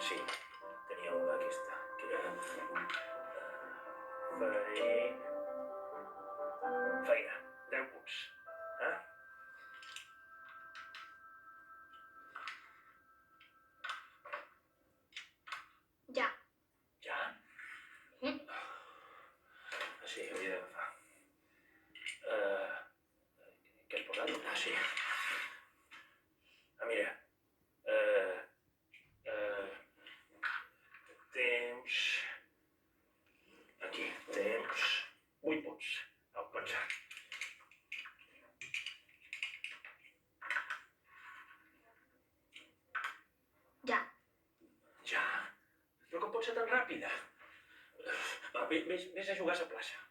Sí, tenia una aquesta, que era... Faré... Feina, 10 punts. Eh? Ja. Ja? Mm. Sí, havia d'agafar. Què has posat? Ah, sí. Ah, mira. Temps... Aquí, temps... 8 punts. Au, penja. Ja. Ja? Però com pot ser tan ràpida? Va, vés a jugar a la plaça.